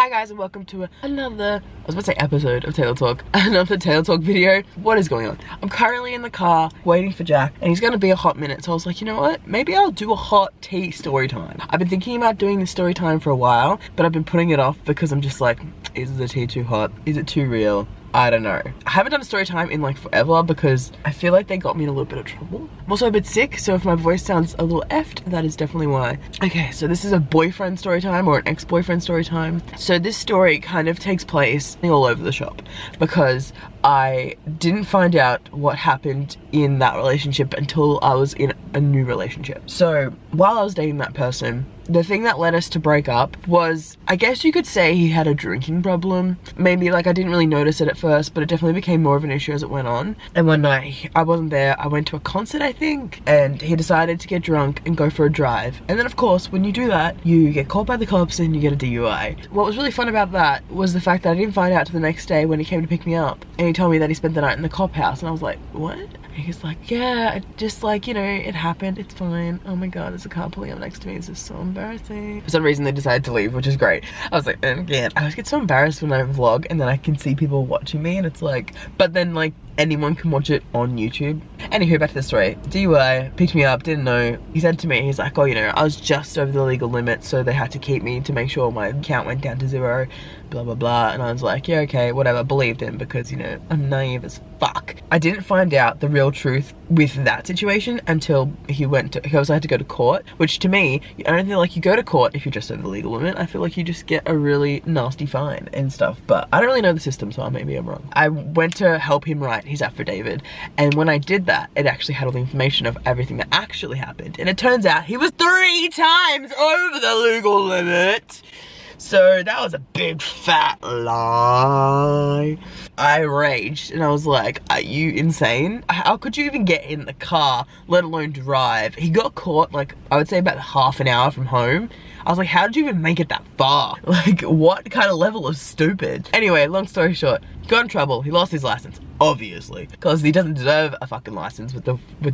Hi guys, and welcome to another, I was about to say episode of TaylahTalk, another TaylahTalk video. What is going on? I'm currently in the car waiting for Jack, and he's gonna be a hot minute, so I was like, you know what? Maybe I'll do a hot tea story time. I've been thinking about doing this story time for a while, but I've been putting it off because I'm just like, is the tea too hot? Is it too real? I don't know. I haven't done a story time in like forever because I feel like they got me in a little bit of trouble. I'm also a bit sick, so if my voice sounds a little effed, that is definitely why. Okay, so this is a boyfriend story time or an ex-boyfriend story time. So this story kind of takes place all over the shop because I didn't find out what happened in that relationship until I was in a new relationship. So while I was dating that person, the thing that led us to break up was, I guess you could say he had a drinking problem. Maybe like I didn't really notice it at first, but it definitely became more of an issue as it went on. And one night, I wasn't there, I went to a concert I think, and he decided to get drunk and go for a drive. And then of course, when you do that, you get caught by the cops and you get a DUI. What was really fun about that was the fact that I didn't find out till the next day when he came to pick me up. And he told me that he spent the night in the cop house, and I was like, what? And he's like, yeah, just like, you know, it happened, it's fine. Oh my god, there's a car pulling up next to me, this is so embarrassing. For some reason they decided to leave, which is great. I was like, and again, I always get so embarrassed when I vlog and then I can see people watching me and it's like, but then like anyone can watch it on YouTube. Anywho, back to the story. DUI, picked me up, didn't know. He said to me, he's like, oh, you know, I was just over the legal limit, so they had to keep me to make sure my account went down to 0, blah, blah, blah. And I was like, yeah, okay, whatever. Believed him because, you know, I'm naive as fuck. I didn't find out the real truth with that situation until he also had to go to court, which to me, I don't feel like you go to court if you're just over the legal limit. I feel like you just get a really nasty fine and stuff, but I don't really know the system, so maybe I'm wrong. I went to help him write his affidavit, and when I did that, it actually had all the information of everything that actually happened, and it turns out he was 3 times over the legal limit. So that was a big fat lie. I raged and I was like, are you insane? How could you even get in the car, let alone drive? He got caught like, I would say about half an hour from home. I was like, how did you even make it that far? Like, what kind of level of stupid? Anyway, long story short, he got in trouble. He lost his license, obviously, because he doesn't deserve a fucking license with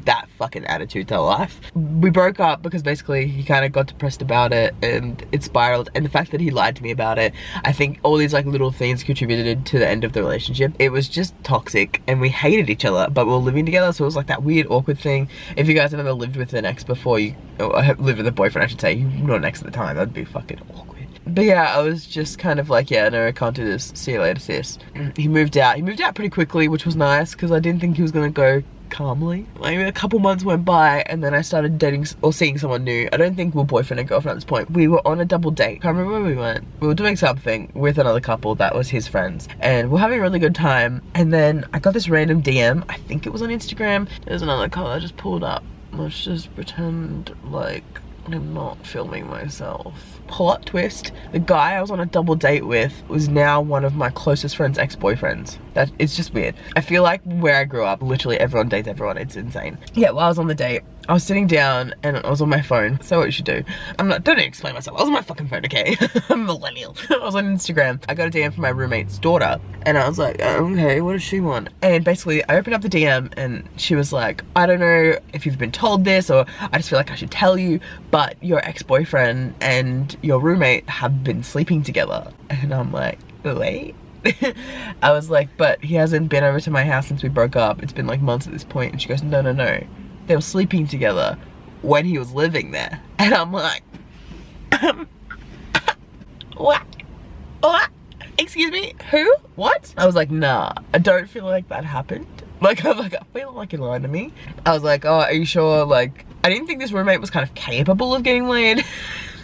that fucking attitude to life. We broke up because basically he kind of got depressed about it and it spiraled, and the fact that he lied to me about it, I think all these like little things contributed to the end of the relationship. It was just toxic and we hated each other, but we were living together, so it was like that weird awkward thing. If you guys have ever lived with an ex before, or lived with a boyfriend I should say, not an ex at the time, that'd be fucking awkward. But yeah, I was just kind of like, yeah, no, I can't do this. See you later, sis. He moved out. He moved out pretty quickly, which was nice because I didn't think he was gonna go calmly. Maybe a couple months went by and then I started dating or seeing someone new. I don't think we were boyfriend and girlfriend at this point. We were on a double date. Can't remember where we went. We were doing something with another couple that was his friends, and we're having a really good time. And then I got this random DM. I think it was on Instagram. There's another color I just pulled up. Let's just pretend like I'm not filming myself. Plot twist, the guy I was on a double date with was now one of my closest friend's ex-boyfriends. It's just weird. I feel like where I grew up, literally everyone dates everyone. It's insane. Yeah, while I was on the date, I was sitting down and I was on my phone. So what you should do, don't even explain myself. I was on my fucking phone, okay? I'm a millennial. I was on Instagram. I got a DM from my roommate's daughter and I was like, okay, what does she want? And basically I opened up the DM and she was like, I don't know if you've been told this, or I just feel like I should tell you, but your ex-boyfriend and your roommate have been sleeping together. And I'm like, wait? I was like, but he hasn't been over to my house since we broke up. It's been like months at this point. And she goes, no. They were sleeping together when he was living there. And I'm like, what? Excuse me? Who? What? I was like, nah, I don't feel like that happened. Like, I was like, I feel like you're lying to me. I was like, oh, are you sure? Like, I didn't think this roommate was kind of capable of getting laid.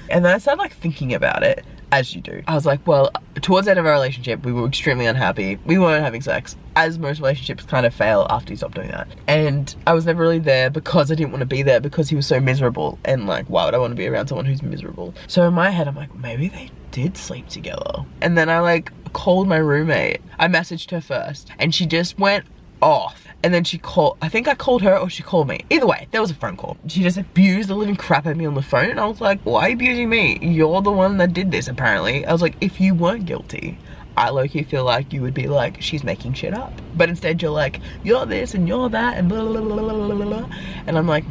And then I started like thinking about it, as you do. I was like, well, towards the end of our relationship, we were extremely unhappy. We weren't having sex, as most relationships kind of fail after you stop doing that. And I was never really there because I didn't want to be there because he was so miserable. And like, why would I want to be around someone who's miserable? So in my head, I'm like, maybe they did sleep together. And then I like called my roommate. I messaged her first and she just went off. And then she called, I think I called her or she called me. Either way, there was a phone call. She just abused the living crap out of me on the phone. And I was like, why are you abusing me? You're the one that did this, apparently. I was like, if you weren't guilty, I low-key feel like you would be like, she's making shit up. But instead you're like, you're this and you're that and blah, blah, blah, blah, blah, blah. And I'm like,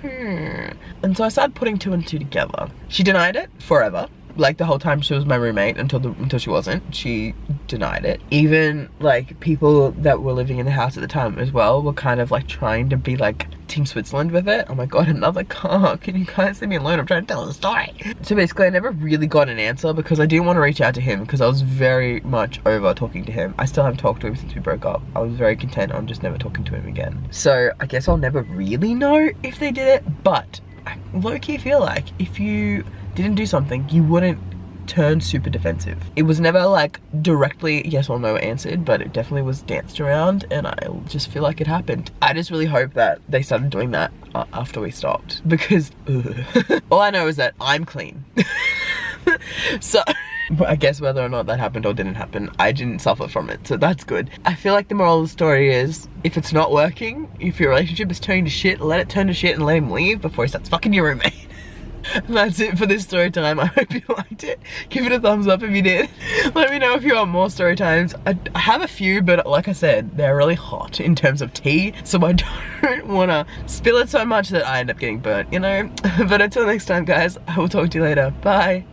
And so I started putting 2 and 2 together. She denied it forever. Like the whole time she was my roommate until she wasn't. She denied it. Even like people that were living in the house at the time as well were kind of like trying to be like Team Switzerland with it. Oh my god, another car. Can you guys leave me alone? I'm trying to tell a story. So basically I never really got an answer because I didn't want to reach out to him because I was very much over talking to him. I still haven't talked to him since we broke up. I was very content on just never talking to him again. So I guess I'll never really know if they did it, but I low-key feel like if you didn't do something, you wouldn't turn super defensive. It was never like directly yes or no answered, but it definitely was danced around, and I just feel like it happened. I just really hope that they started doing that after we stopped, because all I know is that I'm clean. So but I guess whether or not that happened or didn't happen, I didn't suffer from it, so that's good. I feel like the moral of the story is, if it's not working, if your relationship is turning to shit, let it turn to shit and let him leave before he starts fucking your roommate. And that's it for this story time. I hope you liked it. Give it a thumbs up if you did. Let me know if you want more story times. I have a few, but like I said, they're really hot in terms of tea, so I don't want to spill it so much that I end up getting burnt, you know? But until next time, guys, I will talk to you later. Bye.